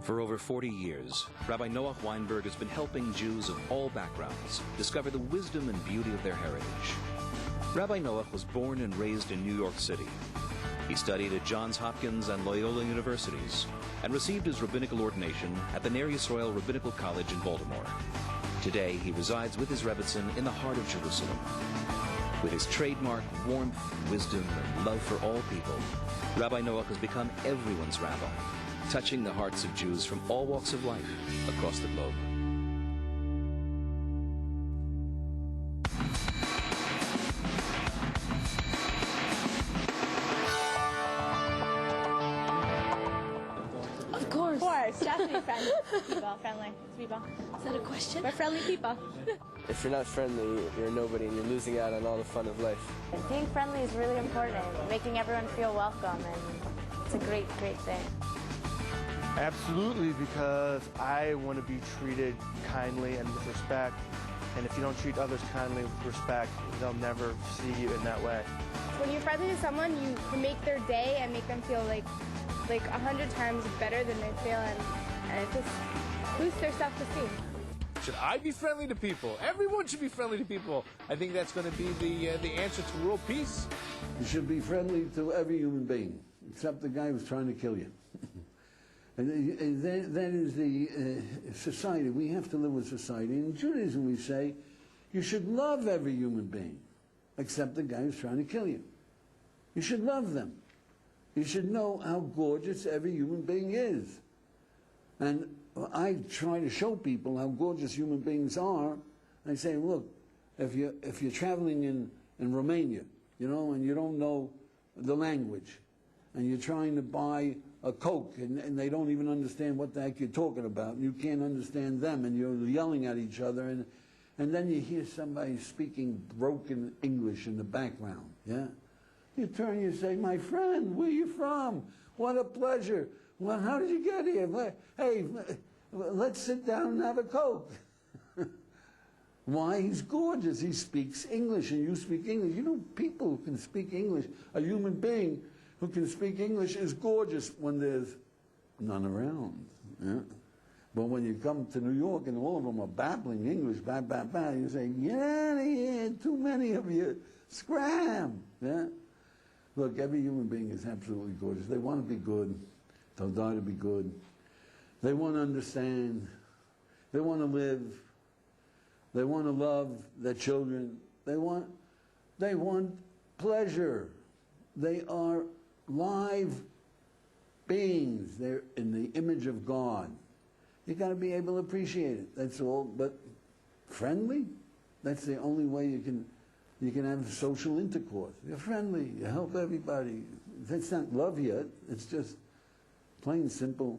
For over 40 years, Rabbi Noahom Weinberg has been helping Jews of all backgrounds discover the wisdom and beauty of their heritage. Rabbi Noach was born and raised in New York City. He studied at Johns Hopkins and Loyola Universities and received his rabbinical ordination at the Ner Yisrael Rabbinical College in Baltimore. Today, he resides with his Rebbitzin in the heart of Jerusalem. With his trademark warmth, wisdom, and love for all people, Rabbi Noach has become everyone's rabbi, touching the hearts of Jews from all walks of life across the globe. Of course, definitely friendly people, friendly people. Is that a question? We're friendly people. If you're not friendly, you're nobody and you're losing out on all the fun of life. Being friendly is really important, making everyone feel welcome, and it's a great, great thing. Absolutely, because I want to be treated kindly and with respect. And if you don't treat others kindly with respect, they'll never see you in that way. When you're friendly to someone, you can make their day and make them feel like 100 times better than they feel, and it just boosts their self-esteem. Should I be friendly to people? Everyone should be friendly to people. I think that's going to be the answer to world peace. You should be friendly to every human being, except the guy who's trying to kill you. And that is the society. We have to live with society. In Judaism, we say you should love every human being, except the guy who's trying to kill you. You should love them. You should know how gorgeous every human being is. And I try to show people how gorgeous human beings are. I say, look, if you're traveling in Romania, and you don't know the language, and you're trying to buy a Coke, and they don't even understand what the heck you're talking about, and you can't understand them, and you're yelling at each other, and then you hear somebody speaking broken English in the background, yeah? You turn, you say, my friend, where are you from? What a pleasure. Well, how did you get here? Hey, let's sit down and have a Coke. Why? He's gorgeous. He speaks English, and you speak English. People who can speak English, a human being who can speak English is gorgeous when there's none around. Yeah? But when you come to New York and all of them are babbling English, you say, get out of here, too many of you, scram. Yeah? Look, every human being is absolutely gorgeous. They want to be good. They'll die to be good. They want to understand. They want to live. They want to love their children. They want pleasure. They are live beings. They're in the image of God. You got to be able to appreciate it. That's all. But friendly? That's the only way you can have social intercourse. You're friendly. You help everybody. That's not love yet. It's just plain simple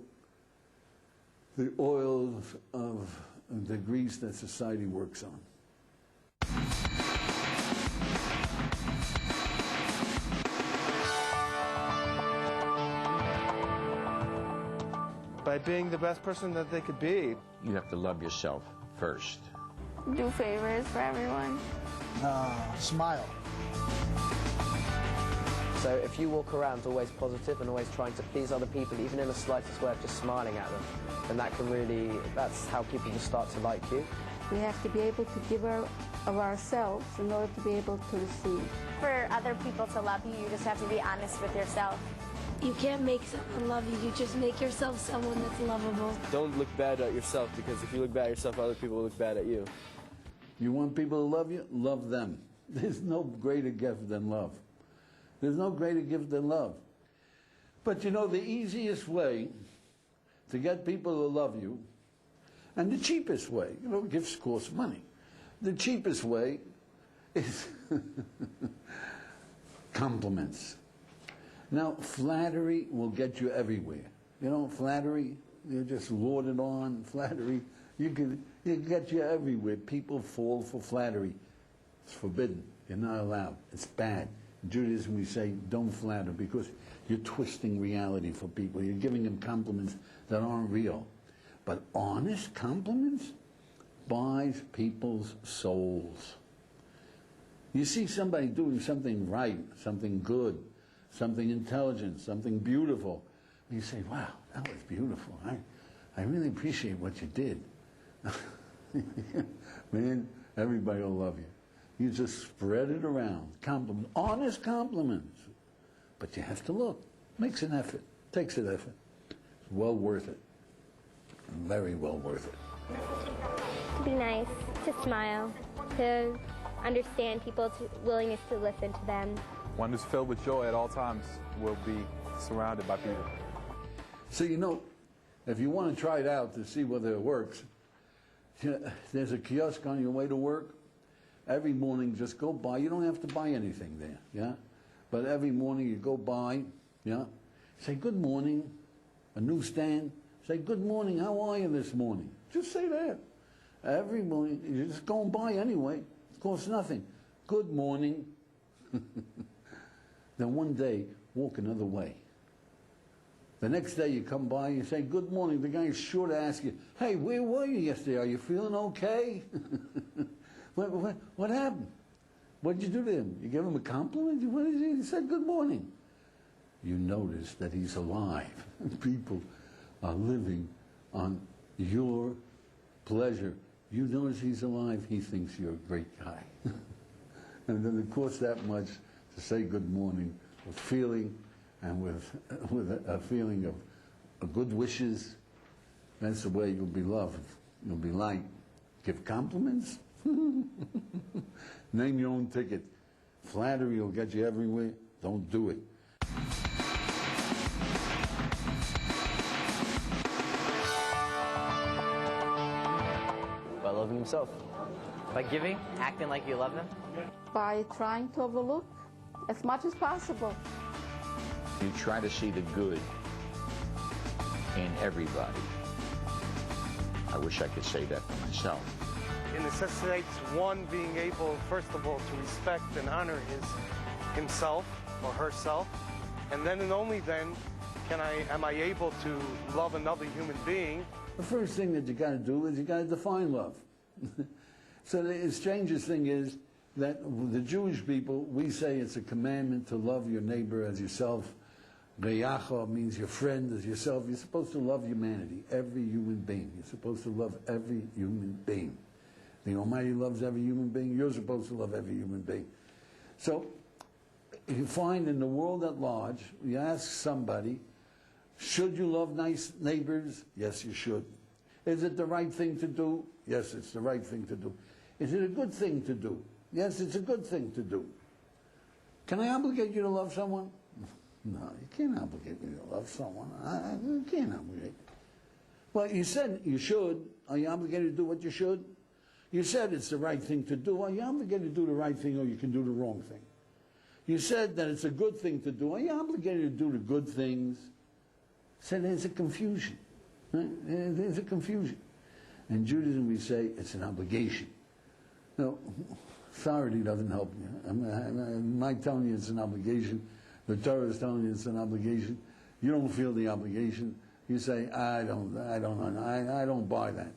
the oil of the grease that society works on. By being the best person that they could be. You have to love yourself first. Do favors for everyone. Smile. So if you walk around always positive and always trying to please other people, even in the slightest way of just smiling at them, then that's how people will start to like you. We have to be able to give of ourselves in order to be able to receive. For other people to love you, you just have to be honest with yourself. You can't make someone love you. You just make yourself someone that's lovable. Don't look bad at yourself, because if you look bad at yourself, other people will look bad at you. You want people to love you? Love them. There's no greater gift than love. There's no greater gift than love. But the easiest way to get people to love you, and the cheapest way, gifts cost money. The cheapest way is compliments. Now, flattery will get you everywhere. Flattery, you just lord it on. Flattery, it get you everywhere. People fall for flattery. It's forbidden. You're not allowed. It's bad. In Judaism, we say, don't flatter, because you're twisting reality for people. You're giving them compliments that aren't real. But honest compliments buys people's souls. You see somebody doing something right, something good, something intelligent, something beautiful, and you say, wow, that was beautiful. I really appreciate what you did. Man, everybody will love you. You just spread it around. Compliments, honest compliments. But you have to look. Makes an effort. Takes an effort. It's well worth it. Very well worth it. To be nice, to smile, to understand people's willingness to listen to them. One who's filled with joy at all times will be surrounded by people. So, you know, if you want to try it out to see whether it works, there's a kiosk on your way to work. Every morning, just go by. You don't have to buy anything there, yeah? But every morning you go by, yeah? Say, good morning. A newsstand. Say, good morning, how are you this morning? Just say that. Every morning, you're just going by anyway. It costs nothing. Good morning. Then one day, walk another way. The next day you come by, you say, good morning. The guy is sure to ask you, hey, where were you yesterday? Are you feeling okay? What happened? What did you do to him? You gave him a compliment? What did he said, good morning. You notice that he's alive. People are living on your pleasure. You notice he's alive, he thinks you're a great guy. And then it costs that much to say good morning with feeling and with a feeling of good wishes. That's the way you'll be loved. You'll be liked. Give compliments. Name your own ticket. Flattery will get you everywhere. Don't do it. By loving himself. By giving, acting like you love them. By trying to overlook as much as possible. You try to see the good in everybody. I wish I could say that for myself. It necessitates one being able, first of all, to respect and honor himself or herself, and then and only then am I able to love another human being. The first thing that you got to do is you got to define love. So the strangest thing is that the Jewish people, we say it's a commandment to love your neighbor as yourself. Reyacha means your friend as yourself. You're supposed to love humanity, every human being. You're supposed to love every human being. The Almighty loves every human being. You're supposed to love every human being. So you find in the world at large, you ask somebody, should you love nice neighbors? Yes, you should. Is it the right thing to do? Yes, it's the right thing to do. Is it a good thing to do? Yes, it's a good thing to do. Can I obligate you to love someone? No, you can't obligate me to love someone. You can't obligate. Well, you said you should. Are you obligated to do what you should? You said it's the right thing to do. Are you obligated to do the right thing, or you can do the wrong thing? You said that it's a good thing to do. Are you obligated to do the good things? So there's a confusion. Right? There's a confusion. In Judaism, we say it's an obligation. No, authority doesn't help you. I'm telling you it's an obligation. The Torah is telling you it's an obligation. You don't feel the obligation. You say, I don't buy that.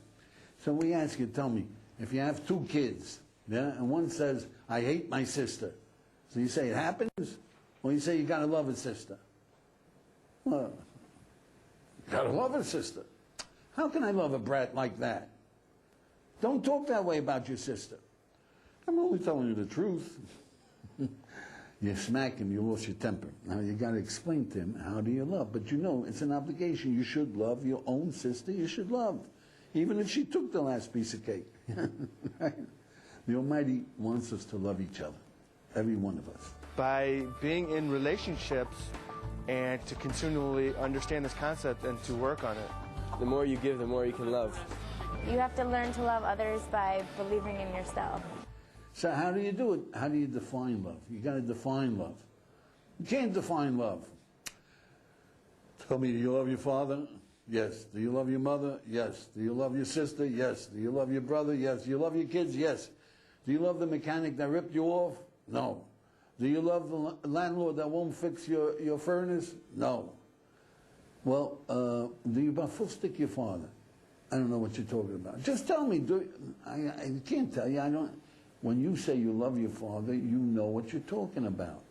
So we ask you, tell me, if you have two kids, yeah, and one says, I hate my sister. So you say it happens? Or you say you gotta love a sister? Well, you gotta love a sister. How can I love a brat like that? Don't talk that way about your sister. I'm only telling you the truth. You smack him, you lost your temper. Now you got to explain to him, how do you love? But you know, it's an obligation. You should love your own sister. You should love, even if she took the last piece of cake. Right? The Almighty wants us to love each other, every one of us. By being in relationships and to continually understand this concept and to work on it. The more you give, the more you can love. You have to learn to love others by believing in yourself. So how do you do it? How do you define love? You got to define love. You can't define love. Tell me, do you love your father? Yes. Do you love your mother? Yes. Do you love your sister? Yes. Do you love your brother? Yes. Do you love your kids? Yes. Do you love the mechanic that ripped you off? No. Do you love the landlord that won't fix your furnace? No. Well, do you stick your father? I don't know what you're talking about. Just tell me. I can't tell you. I don't. When you say you love your father, you know what you're talking about.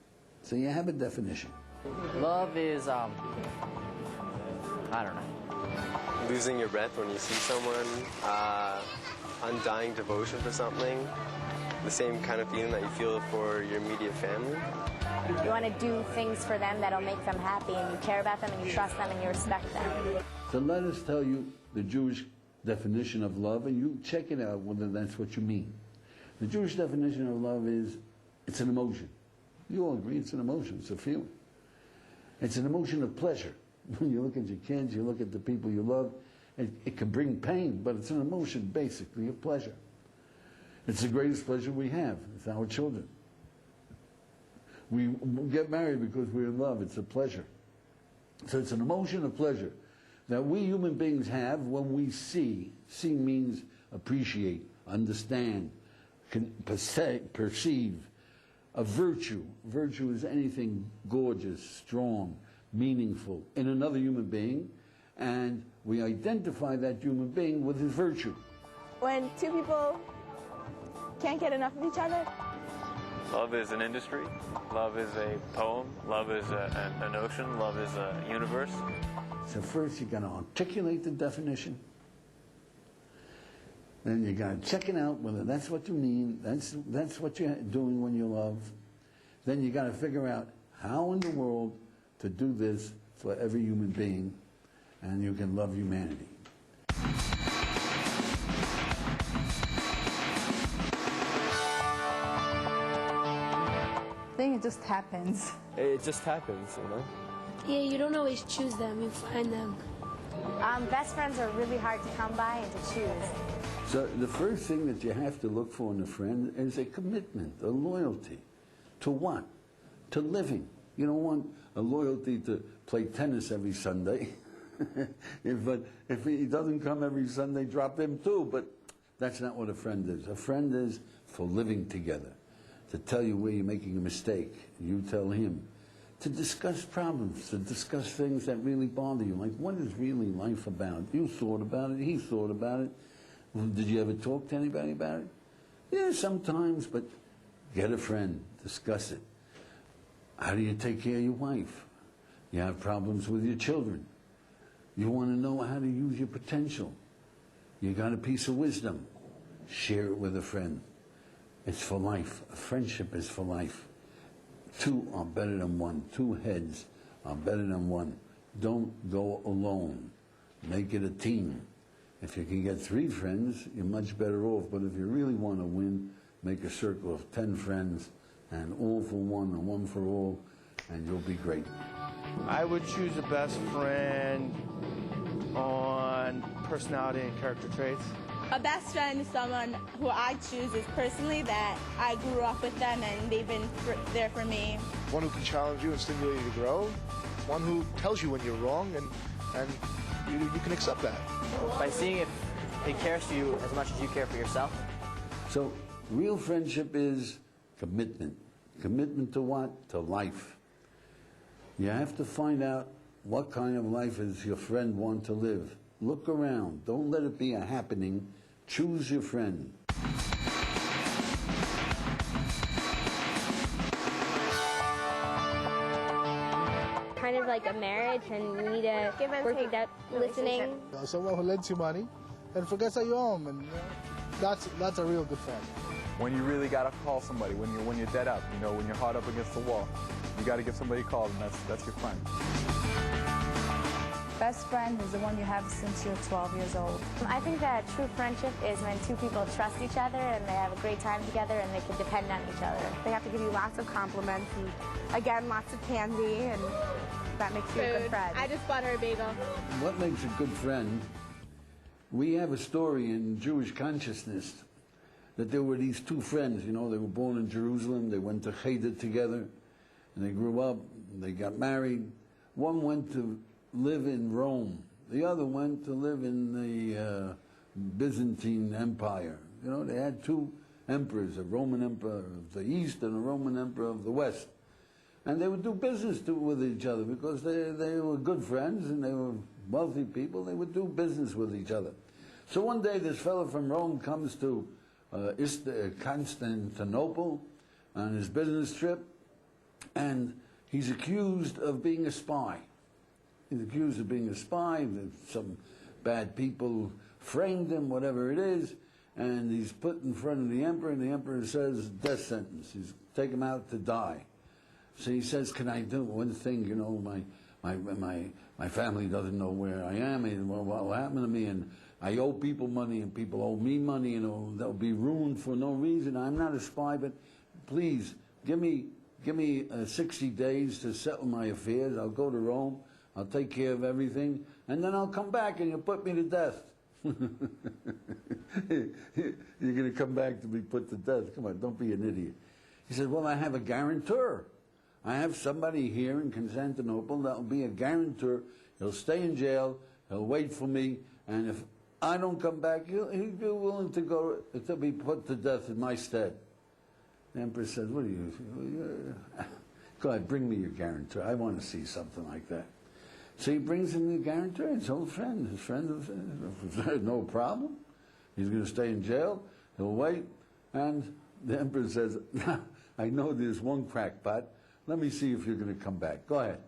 So you have a definition. Love is, I don't know. losing your breath when you see someone, undying devotion for something, the same kind of feeling that you feel for your immediate family. You want to do things for them that'll make them happy, and you care about them, and you trust them, and you respect them. So let us tell you the Jewish definition of love, and you check it out whether that's what you mean. The Jewish definition of love is, it's an emotion. You all agree it's an emotion, it's a feeling. It's an emotion of pleasure. When you look at your kids, you look at the people you love, it can bring pain, but it's an emotion basically of pleasure. It's the greatest pleasure we have. It's our children. We get married because we're in love. It's a pleasure. So it's an emotion of pleasure that we human beings have when we see. See means appreciate, understand, perceive. A virtue. Virtue is anything gorgeous, strong, meaningful in another human being, and we identify that human being with his virtue. When two people can't get enough of each other. Love is an industry. Love is a poem. Love is an ocean. Love is a universe. So first you got to articulate the definition. Then you got to check it out whether that's what you mean. That's what you're doing when you love. Then you got to figure out how in the world to do this for every human being, and you can love humanity. I think it just happens. It just happens, you know? Yeah, you don't always choose them, you find them. Best friends are really hard to come by and to choose. So the first thing that you have to look for in a friend is a commitment, a loyalty. To what? To living. You don't want a loyalty to play tennis every Sunday. If he doesn't come every Sunday, drop him too. But that's not what a friend is. A friend is for living together. To tell you where you're making a mistake, you tell him. To discuss problems, to discuss things that really bother you. Like, what is really life about? You thought about it, he thought about it. Well, did you ever talk to anybody about it? Yeah, sometimes, but get a friend, discuss it. How do you take care of your wife? You have problems with your children. You want to know how to use your potential. You got a piece of wisdom. Share it with a friend. It's for life. A friendship is for life. Two are better than one. Two heads are better than one. Don't go alone. Make it a team. If you can get 3 friends, you're much better off. But if you really want to win, make a circle of 10 friends, and all for one and one for all, and you'll be great. I would choose a best friend on personality and character traits. A best friend is someone who I choose is personally that I grew up with them and they've been there for me. One who can challenge you and stimulate you to grow. One who tells you when you're wrong and you can accept that. By seeing if it cares for you as much as you care for yourself. So real friendship is commitment. Commitment to what? To life. You have to find out what kind of life does your friend want to live. Look around. Don't let it be a happening. Choose your friend. Kind of like a marriage, and you need to work it out, listening. Someone who lends you money and forgets that you owe them, and that's a real good friend. When you really gotta call somebody, when you're dead up, you know, when you're hard up against the wall, you gotta give somebody a call, and that's your friend. Best friend is the one you have since you're 12 years old. I think that true friendship is when two people trust each other and they have a great time together and they can depend on each other. They have to give you lots of compliments and, again, lots of candy, and that makes you a good friend. I just bought her a bagel. What makes a good friend? We have a story in Jewish consciousness that there were these 2 friends, you know, they were born in Jerusalem, they went to Cheder together, and they grew up, and they got married. One went to live in Rome. The other went to live in the Byzantine Empire. You know, they had 2 emperors, a Roman emperor of the East and a Roman emperor of the West. And they would do business with each other because they were good friends and they were wealthy people. They would do business with each other. So one day this fellow from Rome comes to Constantinople on his business trip, and he's accused of being a spy. He's accused of being a spy. Some bad people framed him, whatever it is, and he's put in front of the emperor, and the emperor says, death sentence. He's take him out to die. So he says, can I do one thing? You know, my family doesn't know where I am, and what will happen to me, and I owe people money, and people owe me money, and they'll be ruined for no reason. I'm not a spy, but please, give me 60 days to settle my affairs. I'll go to Rome, I'll take care of everything, and then I'll come back and you'll put me to death. You're going to come back to be put to death. Come on, don't be an idiot. He said, well, I have a guarantor. I have somebody here in Constantinople that will be a guarantor. He'll stay in jail, he'll wait for me, and if I don't come back, he'll be willing to go to be put to death in my stead. The emperor says, what are you? Go ahead, bring me your guarantor. I want to see something like that. So he brings him the guarantor, his old friend. His friend says, no problem. He's going to stay in jail. He'll wait. And the emperor says, I know there's one crackpot. Let me see if you're going to come back. Go ahead.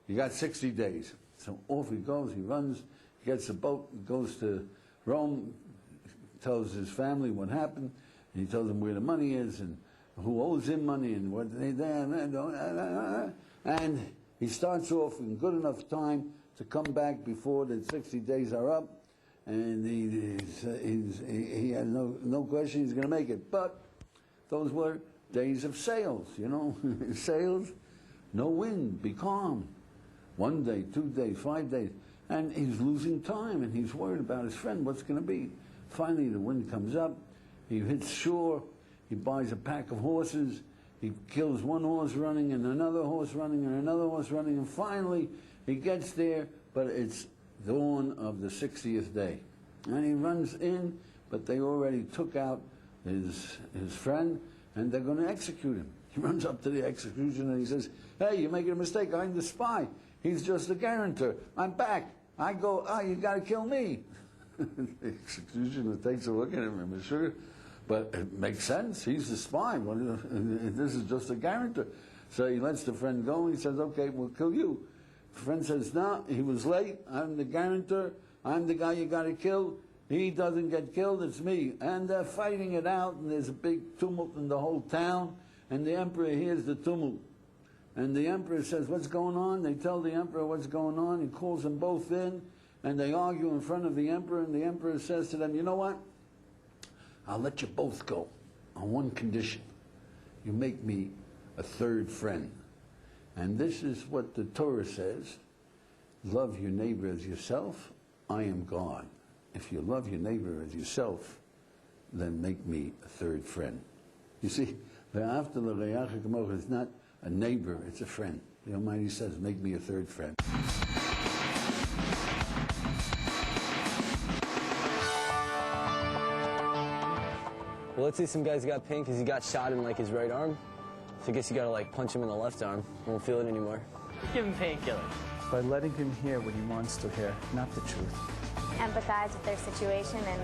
You got 60 days. So off he goes. He runs, gets a boat, goes to Rome, tells his family what happened. And he tells them where the money is and who owes him money and what they did. And he starts off in good enough time to come back before the 60 days are up, and he had no question he's going to make it. But those were days of sails, you know. Sails, no wind, be calm. 1 day, 2 days, 5 days. And he's losing time, and he's worried about his friend, what's going to be. Finally, the wind comes up, he hits shore, he buys a pack of horses, he kills one horse running and another horse running and another horse running, and finally he gets there, but it's dawn of the 60th day. And he runs in, but they already took out his friend, and they're going to execute him. He runs up to the executioner and he says, hey, you're making a mistake, I'm the spy. He's just the guarantor. I'm back. I go, you got to kill me. The executioner takes a look at him and sure, but it makes sense. He's the spy. This is just a guarantor. So he lets the friend go. And he says, okay, we'll kill you. The friend says, no, he was late. I'm the guarantor. I'm the guy you got to kill. He doesn't get killed. It's me. And they're fighting it out. And there's a big tumult in the whole town. And the emperor hears the tumult. And the emperor says, what's going on? They tell the emperor what's going on. He calls them both in. And they argue in front of the emperor. And the emperor says to them, you know what? I'll let you both go on one condition. You make me a third friend. And this is what the Torah says. Love your neighbor as yourself. I am God. If you love your neighbor as yourself, then make me a third friend. You see, it's not a neighbor, it's a friend. The Almighty says, make me a third friend. Well, let's say some guy's got pain because he got shot in like his right arm. So I guess you gotta like punch him in the left arm. Won't feel it anymore. Give him painkillers. By letting him hear what he wants to hear, not the truth. Empathize with their situation and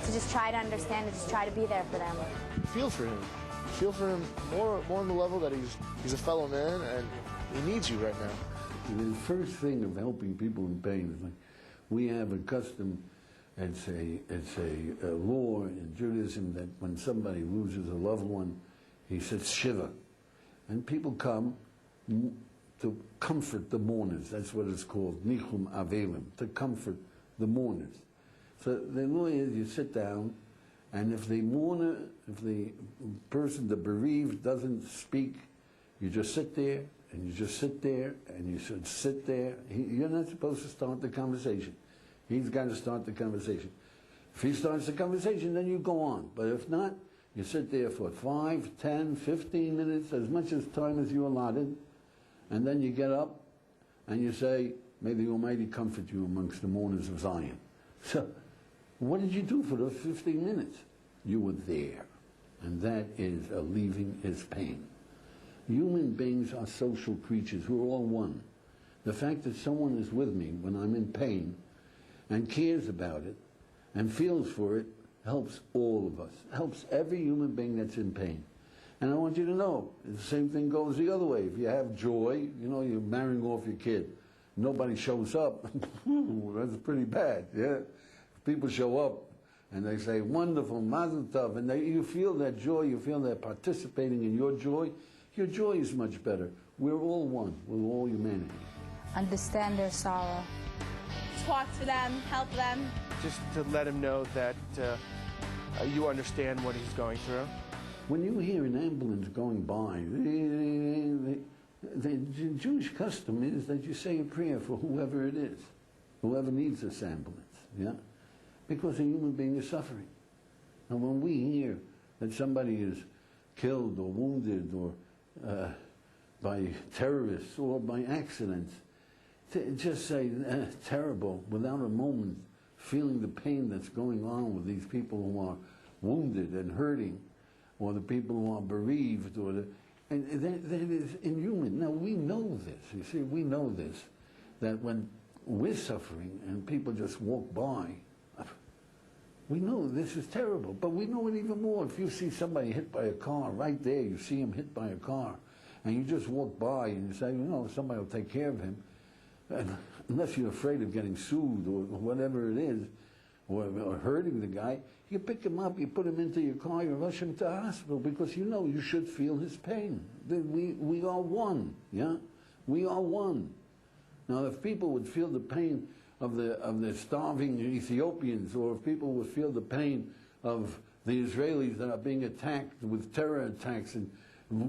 to just try to understand and just try to be there for them. Feel for him. Feel for him more on the level that he's a fellow man and he needs you right now. The first thing of helping people in pain is like we have a custom. It's a law in Judaism that when somebody loses a loved one, he says shiva, and people come to comfort the mourners. That's what it's called, nichum avelim, to comfort the mourners. So the law is you sit down, and if the mourner, if the person, the bereaved, doesn't speak, you just sit there, and you just sit there, and you should sit there. You're not supposed to start the conversation. He's got to start the conversation. If he starts the conversation, then you go on. But if not, you sit there for 5, 10, 15 minutes, as much as time as you allotted, and then you get up and you say, may the Almighty comfort you amongst the mourners of Zion. So, what did you do for those 15 minutes? You were there. And that is alleviating his pain. Human beings are social creatures. We're all one. The fact that someone is with me when I'm in pain and cares about it and feels for it helps all of us, helps every human being that's in pain. And I want you to know, the same thing goes the other way. If you have joy, you know, you're marrying off your kid, nobody shows up, that's pretty bad, yeah? If people show up and they say, wonderful, mazel tov, and you feel that joy, you feel they're participating in your joy is much better. We're all one, we're all humanity. Understand their sorrow. Talk to them, help them. Just to let him know that you understand what he's going through. When you hear an ambulance going by, the Jewish custom is that you say a prayer for whoever it is, whoever needs this ambulance, yeah? Because a human being is suffering. And when we hear that somebody is killed or wounded or by terrorists or by accidents, to just say terrible without a moment feeling the pain that's going on with these people who are wounded and hurting, or the people who are bereaved, or and that is inhuman. Now we know this, you see, we know this, that when we're suffering and people just walk by, we know this is terrible, but we know it even more. If you see somebody hit by a car, right there, you see him hit by a car, and you just walk by and you say, you know, somebody will take care of him, and unless you're afraid of getting sued or whatever it is, or hurting the guy, you pick him up, you put him into your car, you rush him to the hospital, because you know you should feel his pain. We are one, yeah? We are one. Now, if people would feel the pain of the starving Ethiopians, or if people would feel the pain of the Israelis that are being attacked with terror attacks and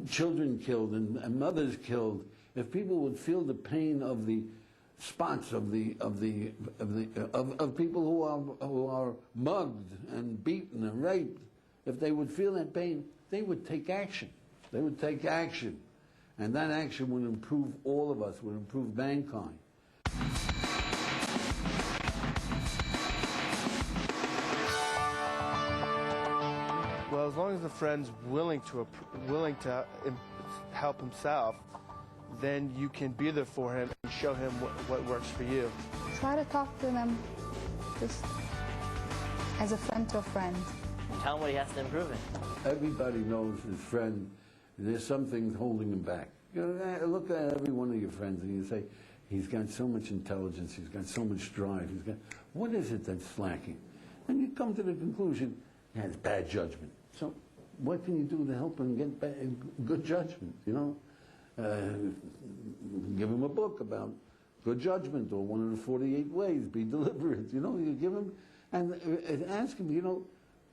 children killed and mothers killed, if people would feel the pain of the spots of people who are mugged and beaten and raped, if they would feel that pain, they would take action. They would take action, and that action would improve all of us, would improve mankind. Well, as long as the friend's willing to help himself, then you can be there for him and show him what works for you. Try to talk to them just as a friend to a friend. Tell him what he has to improve in. Everybody knows his friend, there's some things holding him back. You know, look at every one of your friends and you say, he's got so much intelligence, he's got so much drive, what is it that's lacking? And you come to the conclusion, he has bad judgment. So what can you do to help him get good judgment, you know? Give him a book about good judgment, or one of the 48 ways, be deliberate, you know, you give him, and ask him, you know,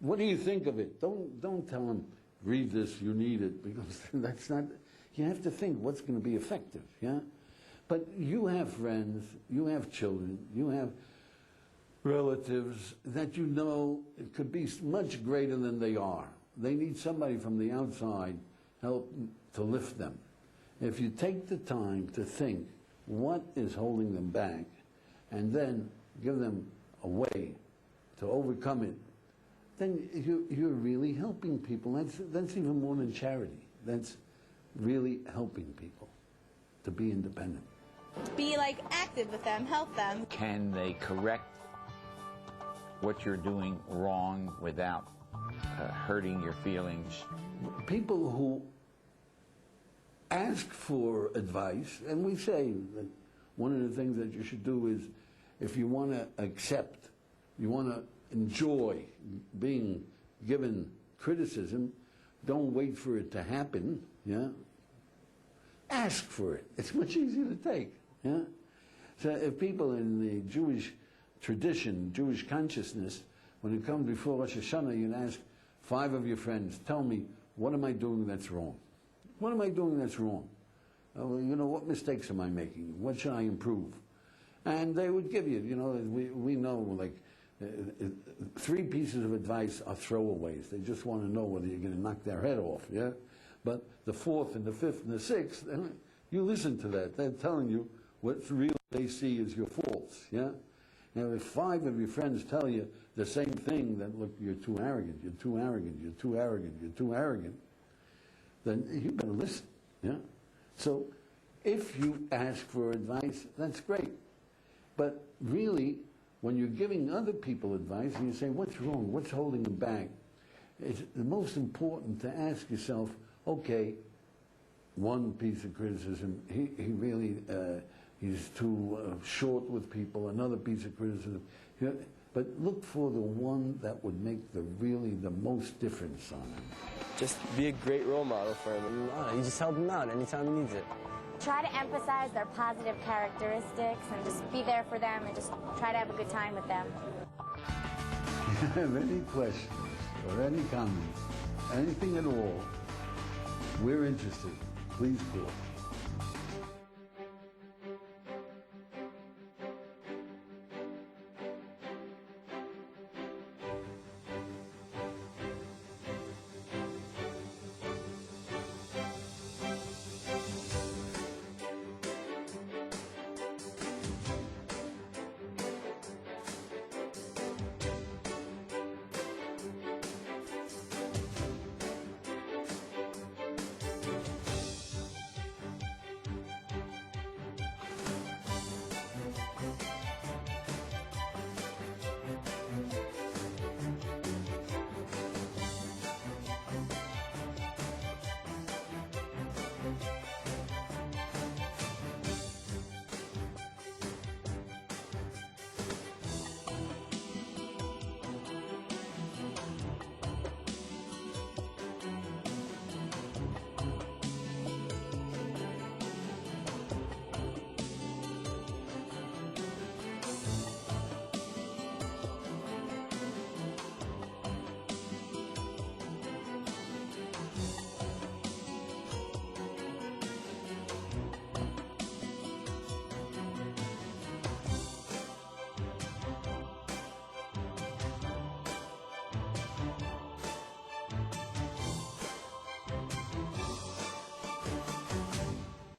what do you think of it? Don't tell him, read this, you need it, because that's not, you have to think what's going to be effective, yeah? But you have friends, you have children, you have relatives that you know could be much greater than they are. They need somebody from the outside help to lift them. If you take the time to think what is holding them back, and then give them a way to overcome it, then you're really helping people. That's even more than charity. That's really helping people to be independent. Be like active with them, help them. Can they correct what you're doing wrong without hurting your feelings? People who ask for advice, and we say that one of the things that you should do is, if you want to accept, you want to enjoy being given criticism, don't wait for it to happen, yeah? Ask for it. It's much easier to take, yeah? So if people in the Jewish tradition, Jewish consciousness, when it comes before Rosh Hashanah, you'd ask 5 of your friends, tell me, what am I doing that's wrong? What am I doing that's wrong? You know, what mistakes am I making? What should I improve? And they would give you, you know, we know, like, 3 pieces of advice are throwaways. They just want to know whether you're going to knock their head off, yeah? But the 4th and the 5th and the 6th, you listen to that. They're telling you what real they see as your faults, yeah? Now, if 5 of your friends tell you the same thing, that, look, you're too arrogant, you're too arrogant, you're too arrogant, you're too arrogant, then you better listen, yeah? So if you ask for advice, that's great. But really, when you're giving other people advice and you say, what's wrong, what's holding them back, it's the most important to ask yourself, okay, one piece of criticism, he really he's too short with people, another piece of criticism. You know, but look for the one that would make really the most difference on him. Just be a great role model for him. And, you just help him out anytime he needs it. Try to emphasize their positive characteristics and just be there for them and just try to have a good time with them. If you have any questions or any comments, anything at all, we're interested. Please call.